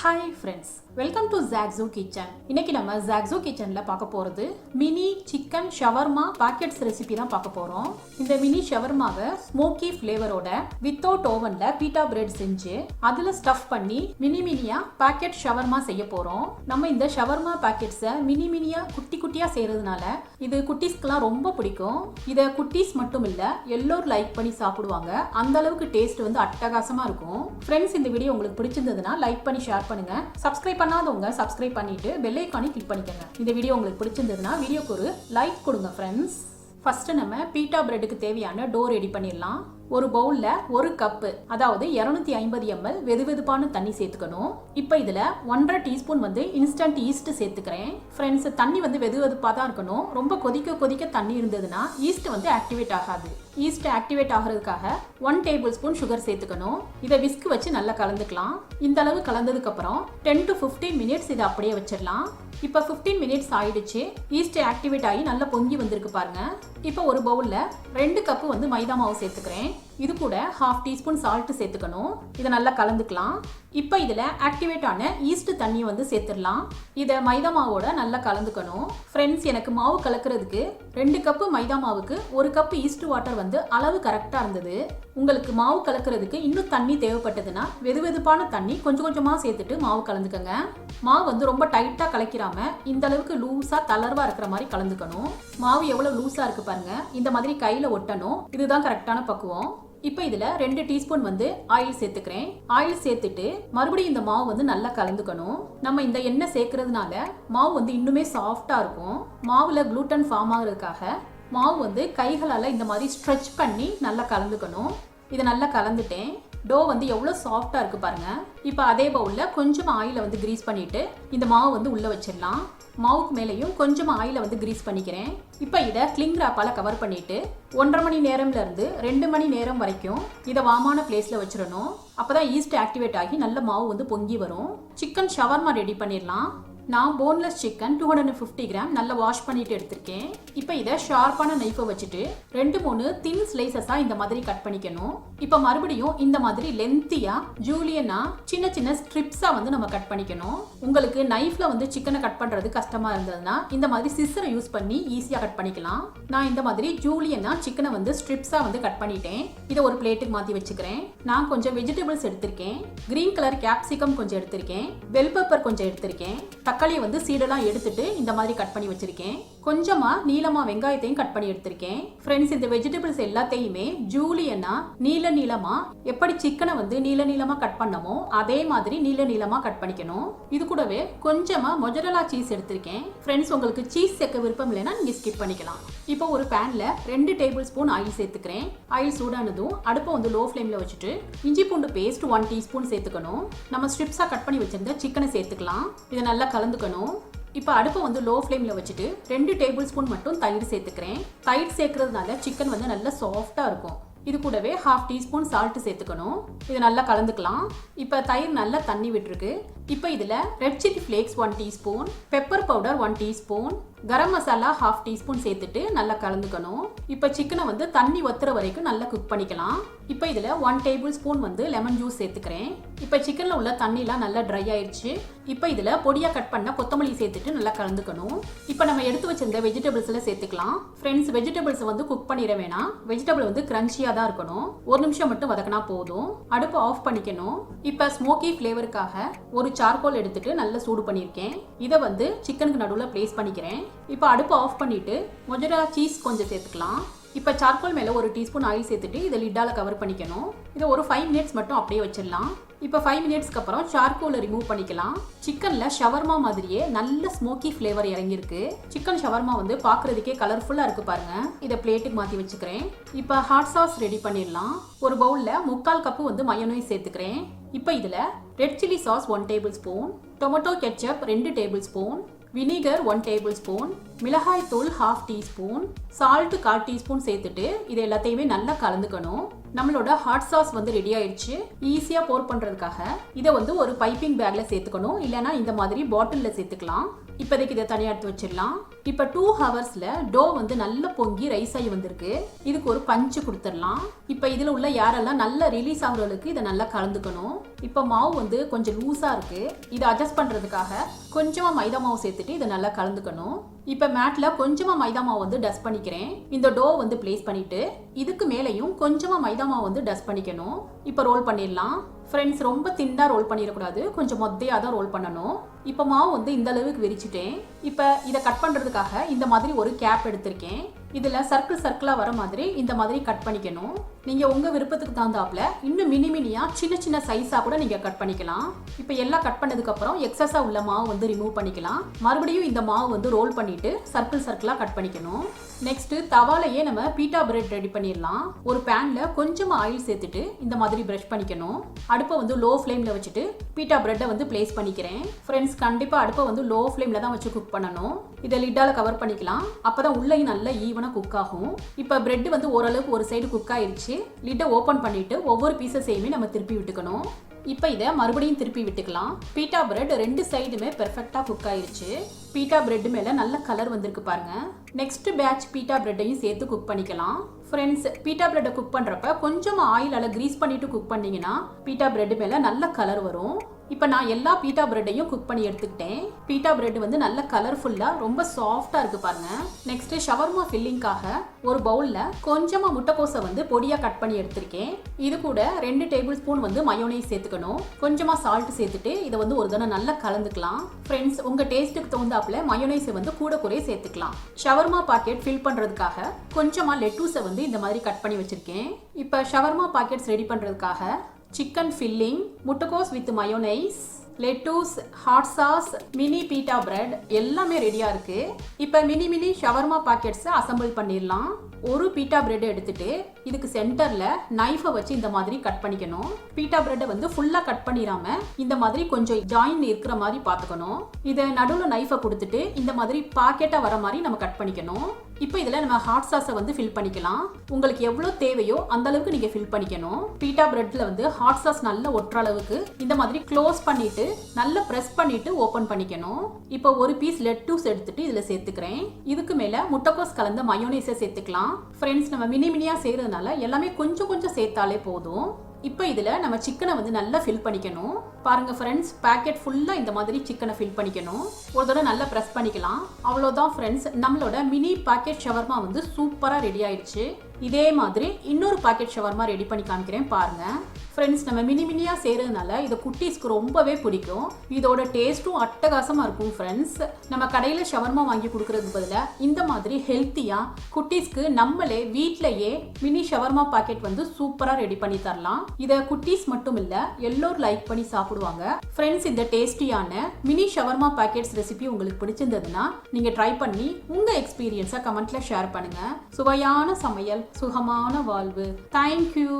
Hi friends, welcome to zaagzoogkitchen. இன்னைக்கு நம்ம zaagzoogkitchenல பார்க்க போறது mini chicken shawarma packets recipe தான் பார்க்க போறோம். இந்த mini shawarmaவை smoky flavorோட without ovenல pita bread செஞ்சு அதுல stuff பண்ணி மினியா packet shawarma செய்ய போறோம். நம்ம இந்த shawarma packets-ஐ மினியா குட்டியா செய்யறதுனால இது குட்டீஸ்க்குலாம் ரொம்ப பிடிக்கும். இத குட்டீஸ் மட்டும் இல்ல எல்லாரும் லைக் பண்ணி சாப்பிடுவாங்க. அந்த அளவுக்கு டேஸ்ட் வந்து அட்டகாசமா இருக்கும். Friends, இந்த வீடியோ உங்களுக்கு பிடிச்சிருந்ததுன்னா லைக் பண்ணி ஷேர் பண்ணுங்க. சப்ஸ்கிரைப் பண்ணாதவங்க சப்ஸ்கிரைப் பண்ணிட்டு பெல் ஐகானை கிளிக் பண்ணிக்கங்க. இந்த வீடியோ உங்களுக்கு பிடிச்சிருந்ததுன்னா வீடியோக்கு ஒரு லைக் கொடுங்க ஃப்ரெண்ட்ஸ். ஃபர்ஸ்ட் நம்ம பீட்டா பிரெட்டுக்கு தேவையான டோ ரெடி பண்ணிடலாம். ஒரு பவுல்ல ஒரு கப், அதாவது 250 ml வெதுவெதுப்பான தண்ணி சேர்த்துக்கணும். இப்போ இதுல 1.5 டீஸ்பூன் வந்து இன்ஸ்டன்ட் ஈஸ்ட் சேர்த்துக்கிறேன். ஃப்ரெண்ட்ஸ், தண்ணி வந்து வெதுவெதுப்பா தான் இருக்கணும். ரொம்ப கொதிக்க தண்ணி இருந்ததுன்னா ஈஸ்ட் வந்து ஆக்டிவேட் ஆகாது. ஈஸ்ட் ஆக்டிவேட் ஆகிறதுக்காக 1 டேபிள் ஸ்பூன் சுகர் சேர்த்துக்கணும். இதை விஸ்க் வச்சு நல்லா கலந்துக்கலாம். இந்த அளவு கலந்ததுக்கு அப்புறம் 10 to 15 மினிட்ஸ் இதை அப்படியே வச்சிடலாம். இப்போ 15 மினிட்ஸ் ஆயிடுச்சு. ஈஸ்ட் ஆக்டிவேட் ஆகி நல்லா பொங்கி வந்திருக்கு பாருங்க. இப்போ ஒரு பவுல்ல 2 கப் வந்து மைதா மாவு சேர்த்துக்கிறேன். இது கூட 1/2 டீஸ்பூன் சால்ட் சேர்த்துக்கணும். இதை நல்லா கலந்துக்கலாம். இப்போ இதில் ஆக்டிவேட் ஆன ஈஸ்ட் தண்ணி வந்து சேர்த்துடலாம். இதை மைதா மாவோட நல்லா கலந்துக்கணும். ஃப்ரெண்ட்ஸ், எனக்கு மாவு கலக்கிறதுக்கு 2 கப்பு மைதா மாவுக்கு 1 கப் ஈஸ்ட் வாட்டர் வந்து அளவு கரெக்டாக இருந்தது. உங்களுக்கு மாவு கலக்கிறதுக்கு இன்னும் தண்ணி தேவைப்பட்டதுன்னா வெதுவெதுப்பான தண்ணி கொஞ்சமாக சேர்த்துட்டு மாவு கலந்துக்கங்க. மாவு வந்து ரொம்ப டைட்டாக கலக்கிறாம இந்த அளவுக்கு லூஸாக தளர்வாக இருக்கிற மாதிரி கலந்துக்கணும். மாவு எவ்வளோ லூஸாக இருக்கு பாருங்க. இந்த மாதிரி கையில் ஒட்டணும். இதுதான் கரெக்டான பக்குவம். இப்போ இதில் 2 டீஸ்பூன் வந்து ஆயில் சேர்த்துக்கிறேன். ஆயில் சேர்த்துட்டு மறுபடியும் இந்த மாவு வந்து நல்லா கலந்துக்கணும். நம்ம இந்த எண்ணெய் சேர்க்கறதுனால மாவு வந்து இன்னுமே சாஃப்டாக இருக்கும். மாவில் குளூட்டன் ஃபார்ம் ஆகிறதுக்காக மாவு வந்து கைகளால் இந்த மாதிரி ஸ்ட்ரெச் பண்ணி நல்லா கலந்துக்கணும். இதை நல்லா கலந்துட்டேன். டோ வந்து எவ்வளோ சாஃப்டாக இருக்குது பாருங்கள். இப்போ அதே பவுலில் கொஞ்சமாக ஆயிலை வந்து கிரீஸ் பண்ணிவிட்டு இந்த மாவு வந்து உள்ளே வச்சிடலாம். மாவுக்கு மேலேயும் கொஞ்சமாக ஆயிலை வந்து கிரீஸ் பண்ணிக்கிறேன். இப்போ இதை கிளிங் ராப்பால் கவர் பண்ணிவிட்டு 1.5 மணி நேரம்லேருந்து 2 மணி நேரம் வரைக்கும் இதை வாமான பிளேஸில் வச்சிடணும். அப்போ தான் ஈஸ்ட் ஆக்டிவேட் ஆகி நல்ல மாவு வந்து பொங்கி வரும். சிக்கன் ஷவர்மா ரெடி பண்ணிடலாம். நான் போன்லெஸ் சிக்கன் 250 கிராம் நல்லா வாஷ் பண்ணிட்டு எடுத்திருக்கேன். இப்போ இதை ஷார்ப்பான நைஃபை வச்சுட்டு 2-3 தின் ஸ்லைசஸாக இந்த மாதிரி கட் பண்ணிக்கணும். இப்போ மறுபடியும் இந்த மாதிரி லென்த்தியாக ஜூலியனா சின்ன ஸ்ட்ரிப்ஸாக வந்து நம்ம கட் பண்ணிக்கணும். உங்களுக்கு நைஃப்ல வந்து சிக்கனை கட் பண்ணுறது கஷ்டமாக இருந்ததுன்னா இந்த மாதிரி சிஸ்ஸரை யூஸ் பண்ணி ஈஸியாக கட் பண்ணிக்கலாம். நான் இந்த மாதிரி ஜூலியனா சிக்கனை வந்து ஸ்ட்ரிப்ஸாக வந்து கட் பண்ணிட்டேன். இதை ஒரு பிளேட்டுக்கு மாற்றி வச்சுக்கிறேன். நான் கொஞ்சம் வெஜிடபிள்ஸ் எடுத்திருக்கேன். கிரீன் கலர் கேப்சிகம் கொஞ்சம் எடுத்திருக்கேன். பெல் பெப்பர் கொஞ்சம் எடுத்திருக்கேன். தக்காளியை வந்து சீடெல்லாம் எடுத்துட்டு இந்த மாதிரி கட் பண்ணி வச்சிருக்கேன். கொஞ்சமா நீளமா வெங்காயத்தையும் கட் பண்ணி எடுத்திருக்கேன். ஃப்ரெண்ட்ஸ், இந்த வெஜிடபிள்ஸ் எல்லாத்தையுமே ஜூலியனா நீளமா எப்படி சிக்கனை வந்து நீளமா கட் பண்ணமோ அதே மாதிரி நீளமா கட் பண்ணிக்கணும். இது கூடவே கொஞ்சமா மொஜரலா சீஸ் எடுத்திருக்கேன். ஃப்ரெண்ட்ஸ், உங்களுக்கு சீஸ் சேர்க்க விருப்பம் இல்லைன்னா நீங்க ஸ்கிப் பண்ணிக்கலாம். இப்போ ஒரு பேன்ல 2 டேபிள் ஸ்பூன் ஆயில் சேர்த்துக்கிறேன். ஆயில் சூடானதும் அடுப்பை வந்து லோ ஃப்ளேம்ல வச்சுட்டு இஞ்சி பூண்டு பேஸ்ட் 1 டீஸ்பூன் சேர்த்துக்கணும். நம்ம ஸ்ட்ரிப்ஸா கட் பண்ணி வச்சிருந்த சிக்கனை சேர்த்துக்கலாம். இதை நல்லா கலந்துக்கணும். இப்போ அடுப்பை வந்து லோ ஃப்ளேமில் வச்சுட்டு 2 டேபிள் ஸ்பூன் மட்டும் தயிர் சேர்த்துக்கிறேன். தயிர் சேர்க்கறதுனால சிக்கன் வந்து நல்லா சாஃப்டாக இருக்கும். இது கூடவே 1/2 டீஸ்பூன் சால்ட் சேர்த்துக்கணும். இதை நல்லா கலந்துக்கலாம். இப்போ தயிர் நல்லா தண்ணி விட்டுருக்கு. இப்போ இதில் red chilli flakes 1 teaspoon, pepper powder 1 teaspoon, garam masala 1/2 teaspoon சேர்த்துட்டு நல்லா கலந்துக்கணும். இப்போ சிக்கனை வந்து தண்ணி வத்துற வரைக்கும் நல்லா குக் பண்ணிக்கலாம். இப்போ இதில் 1 டேபிள் ஸ்பூன் வந்து லெமன் ஜூஸ் சேர்த்துக்கிறேன். இப்போ சிக்கனில் உள்ள தண்ணிலாம் நல்லா ட்ரை ஆயிடுச்சு. இப்போ இதில் பொடியாக கட் பண்ண கொத்தமல்லி சேர்த்துட்டு நல்லா கலந்துக்கணும். இப்போ நம்ம எடுத்து வச்சிருந்த வெஜிடபிள்ஸில் சேர்த்துக்கலாம். ஃப்ரெண்ட்ஸ், வெஜிடபிள்ஸ் வந்து குக் பண்ணிட வேணாம். வெஜிடபிள் வந்து கிரன்ச்சியாக தான் இருக்கணும். 1 நிமிஷம் மட்டும் வதக்கினா போதும். அடுப்பு ஆஃப் பண்ணிக்கணும். இப்போ ஸ்மோக்கி ஃப்ளேவருக்காக ஒரு சார்கோல் எடுத்துட்டு நல்லா சூடு பண்ணியிருக்கேன். இதை வந்து சிக்கனுக்கு நடுவில் பிளேஸ் பண்ணிக்கிறேன். இப்போ அடுப்பு ஆஃப் பண்ணிட்டு மொஜரலா சீஸ் கொஞ்சம் சேர்த்துக்கலாம். இப்போ சார்கோல் மேலே 1 டீஸ்பூன் ஆயில் சேர்த்துட்டு இதை லிட்டால கவர் பண்ணிக்கணும். இதை ஒரு 5 மினிட்ஸ் மட்டும் அப்படியே வச்சிடலாம். இப்போ 5 மினிட்ஸ்க்கு அப்புறம் சார்கோலை ரிமூவ் பண்ணிக்கலாம். சிக்கன்ல ஷவர்மா மாதிரியே நல்ல ஸ்மோக்கி ஃப்ளேவர் இறங்கியிருக்கு. சிக்கன் ஷவர்மா வந்து பார்க்கறதுக்கே கலர்ஃபுல்லாக இருக்கு பாருங்க. இதை பிளேட்டுக்கு மாற்றி வச்சுக்கிறேன். இப்போ ஹாட் சாஸ் ரெடி பண்ணிடலாம். ஒரு பவுலில் 3/4 கப்பு வந்து மயோனைஸ் சேர்த்துக்கிறேன். இப்போ இதில் red chilli sauce 1 table spoon, tomato ketchup 2 table spoon, vinegar 1 table spoon, மிளகாய் தூள் 1/2 டீஸ்பூன், சால்ட் 1/4 டீஸ்பூன் சேர்த்துட்டு இது எல்லாத்தையுமே நல்லா கலந்துக்கணும். நம்மளோட ஹாட் சாஸ் வந்து ரெடி ஆயிடுச்சு. ஈஸியா போர் பண்றதுக்காக இதை வந்து ஒரு பைப்பிங் பேக்ல சேர்த்துக்கணும், இல்லைன்னா இந்த மாதிரி பாட்டில்ல சேர்த்துக்கலாம். இப்போதைக்கு இதை தனியாக எடுத்து வச்சிடலாம். இப்போ 2 ஹவர்ஸ்ல டோ வந்து நல்லா பொங்கி ரைஸ் ஆகி வந்திருக்கு. இதுக்கு ஒரு பஞ்சு கொடுத்துடலாம். இப்போ இதில் உள்ள யாரெல்லாம் நல்லா ரிலீஸ் ஆகுறவங்களுக்கு இதை நல்லா கலந்துக்கணும். இப்போ மாவு வந்து கொஞ்சம் லூஸாக இருக்கு. இதை அட்ஜஸ்ட் பண்ணுறதுக்காக கொஞ்சமாக மைதா மாவு சேர்த்துட்டு இதை நல்லா கலந்துக்கணும். இப்போ மேட்ல கொஞ்சமாக மைதா மாவு வந்து டஸ்ட் பண்ணிக்கிறேன். இந்த டோ வந்து பிளேஸ் பண்ணிட்டு இதுக்கு மேலேயும் கொஞ்சமாக மைதா மாவு வந்து டஸ்ட் பண்ணிக்கணும். இப்போ ரோல் பண்ணிடலாம். ஃப்ரெண்ட்ஸ், ரொம்ப தின்னா ரோல் பண்ணிடக்கூடாது, கொஞ்சம் மொத்தையாக தான் ரோல் பண்ணணும். இப்போ மாவு வந்து இந்த அளவுக்கு விரிச்சிட்டேன். இப்போ இதை கட் பண்ணுறதுக்காக இந்த மாதிரி ஒரு கேப் எடுத்திருக்கேன். இதில் சர்க்கிளாக வர மாதிரி இந்த மாதிரி கட் பண்ணிக்கணும். நீங்கள் உங்கள் விருப்பத்துக்கு தகுந்தாப்புல இன்னும் மினியாக சின்ன சின்ன சைஸாக கூட நீங்கள் கட் பண்ணிக்கலாம். இப்போ எல்லாம் கட் பண்ணதுக்கப்புறம் எக்ஸஸாக உள்ள மாவு வந்து ரிமூவ் பண்ணிக்கலாம். மறுபடியும் இந்த மாவு வந்து ரோல் பண்ணிவிட்டு சர்க்கிளாக கட் பண்ணிக்கணும். நெக்ஸ்ட் தவாலையே நம்ம பீட்டா பிரெட் ரெடி பண்ணிடலாம். ஒரு பேனில் கொஞ்சமாக ஆயில் சேர்த்துட்டு இந்த மாதிரி ப்ரஷ் பண்ணிக்கணும். அடுப்பை வந்து லோ ஃப்ளேமில் வச்சுட்டு பீட்டா பிரெட்டை வந்து பிளேஸ் பண்ணிக்கிறேன். ஃப்ரெண்ட்ஸ், கண்டிப்பாக அடுப்பை வந்து லோ ஃப்ளேமில் தான் வச்சு குக் பண்ணணும். இதை லிட்டால் கவர் பண்ணிக்கலாம். அப்போ தான் உள்ளேயும் நல்லா ஈவனாக குக் ஆகும். இப்போ பிரெட் வந்து ஓரளவுக்கு ஒரு சைடு குக் ஆயிடுச்சு. லிட்டை ஓப்பன் பண்ணிட்டு ஒவ்வொரு பீசஸையுமே நம்ம திருப்பி விட்டுக்கணும். இப்போ இதை மறுபடியும் திருப்பி விட்டுக்கலாம். பீட்டா பிரெட் 2 சைடுமே பெர்ஃபெக்டாக குக் ஆயிடுச்சு. பீட்டா பிரெட் மேலே நல்ல கலர் வந்திருக்கு பாருங்க. நெக்ஸ்ட் பேட்ச் பீட்டா பிரெட்டையும் சேர்த்து குக் பண்ணிக்கலாம். ஃப்ரெண்ட்ஸ், பீட்டா பிரெட்டை குக் பண்ணுறப்ப கொஞ்சமாக ஆயிலால் கிரீஸ் பண்ணிட்டு குக் பண்ணிங்கன்னா பீட்டா பிரெட் மேலே நல்ல கலர் வரும். இப்போ நான் எல்லா பீட்டா பிரெட்டையும் குக் பண்ணி எடுத்துக்கிட்டேன். பீட்டா பிரெட் வந்து நல்ல கலர்ஃபுல்லாக ரொம்ப சாஃப்டாக இருக்குது பாருங்க. நெக்ஸ்ட் ஷவர்மா ஃபில்லிங்காக ஒரு பவுலில் கொஞ்சமாக முட்டைக்கோஸை வந்து பொடியாக கட் பண்ணி எடுத்திருக்கேன். இது கூட 2 டேபிள் ஸ்பூன் வந்து மயோனைஸ் சேர்த்துக்கணும். கொஞ்சமாக சால்ட் சேர்த்துட்டு இதை வந்து ஒரு தடவை நல்லா கலந்துக்கலாம். ஃப்ரெண்ட்ஸ், உங்கள் டேஸ்ட்டுக்கு தகுந்தாப்புல மயோனைஸை வந்து கூட குறைய சேர்த்துக்கலாம். ஷவர்மா பாக்கெட் ஃபில் பண்ணுறதுக்காக கொஞ்சமாக லெட்டூஸை வந்து இந்த மாதிரி கட் பண்ணி வச்சுருக்கேன். இப்போ ஷவர்மா பாக்கெட்ஸ் ரெடி பண்ணுறதுக்காக சிக்கன் ஃபில்லிங், முட்டைக்கோஸ் with mayonnaise, lettuce, hot sauce, mini beta bread எல்லாமே ரெடியாக இருக்குது. இப்போ மினி ஷவர்மா பாக்கெட்ஸை அசம்பிள் பண்ணிடலாம். ஒரு பீட்டா பிரெட் எடுத்துட்டு இதுக்கு சென்டரில் நைஃபை வச்சு இந்த மாதிரி கட் பண்ணிக்கணும். பீட்டா பிரெட்டை வந்து ஃபுல்லாக கட் பண்ணிடாம இந்த மாதிரி கொஞ்சம் ஜாயின் இருக்கிற மாதிரி பார்த்துக்கணும். இதை நடுவில் நைஃபை கொடுத்துட்டு இந்த மாதிரி பாக்கெட்டாக வர மாதிரி நம்ம கட் பண்ணிக்கணும். இப்போ இதில் நம்ம ஹாட் சாஸை வந்து ஃபில் பண்ணிக்கலாம். உங்களுக்கு எவ்வளோ தேவையோ அந்த அளவுக்கு நீங்கள் ஃபில் பண்ணிக்கணும். பீட்டா பிரெட்டில் வந்து ஹாட் சாஸ் நல்லா ஒட்டுற அளவுக்கு இந்த மாதிரி க்ளோஸ் பண்ணிட்டு நல்லா ப்ரெஸ் பண்ணிட்டு ஓப்பன் பண்ணிக்கணும். இப்போ ஒரு பீஸ் லெட்டூஸ் எடுத்துட்டு இதில் சேர்த்துக்கிறேன். இதுக்கு மேலே முட்டைக்கோஸ் கலந்த மயோனைஸை சேர்த்துக்கலாம். ஃப்ரெண்ட்ஸ், நம்ம மினியாக செய்கிறதுனால எல்லாமே கொஞ்சம் சேர்த்தாலே போதும். இப்போ இதில் நம்ம சிக்கனை வந்து நல்லா ஃபில் பண்ணிக்கணும். பாருங்கள் ஃப்ரெண்ட்ஸ், பேக்கெட் ஃபுல்லாக இந்த மாதிரி சிக்கனை ஃபில் பண்ணிக்கணும். ஒரு தடவை நல்லா ப்ரெஸ் பண்ணிக்கலாம். அவ்வளோதான் ஃப்ரெண்ட்ஸ், நம்மளோட மினி பாக்கெட் ஷவர்மா வந்து சூப்பராக ரெடி ஆயிடுச்சு. இதே மாதிரி இன்னொரு பாக்கெட் ஷவர்மா ரெடி பண்ணி காமிக்கிறேன் பாருங்கள். ஃப்ரெண்ட்ஸ், நம்ம மினியாக செய்கிறதுனால இதை குட்டீஸ்க்கு ரொம்பவே பிடிக்கும். இதோட டேஸ்ட்டும் அட்டகாசமாக இருக்கும். ஃப்ரெண்ட்ஸ், நம்ம கடையில் ஷவர்மா வாங்கி கொடுக்கறதுக்கு பதிலாக இந்த மாதிரி ஹெல்த்தியாக குட்டீஸ்க்கு நம்மளே வீட்டிலையே மினி ஷவர்மா பாக்கெட் வந்து சூப்பராக ரெடி பண்ணி தரலாம். இதை குட்டீஸ் மட்டும் இல்லை, எல்லோரும் லைக் பண்ணி சாப்பிடுவாங்க. ஃப்ரெண்ட்ஸ், இந்த டேஸ்டியான மினி ஷவர்மா பாக்கெட்ஸ் ரெசிபி உங்களுக்கு பிடிச்சிருந்ததுன்னா நீங்கள் ட்ரை பண்ணி உங்கள் எக்ஸ்பீரியன்ஸை கமெண்ட்ல ஷேர் பண்ணுங்கள். சுவையான சமையல், சுகமான வாழ்வு. தேங்க்யூ.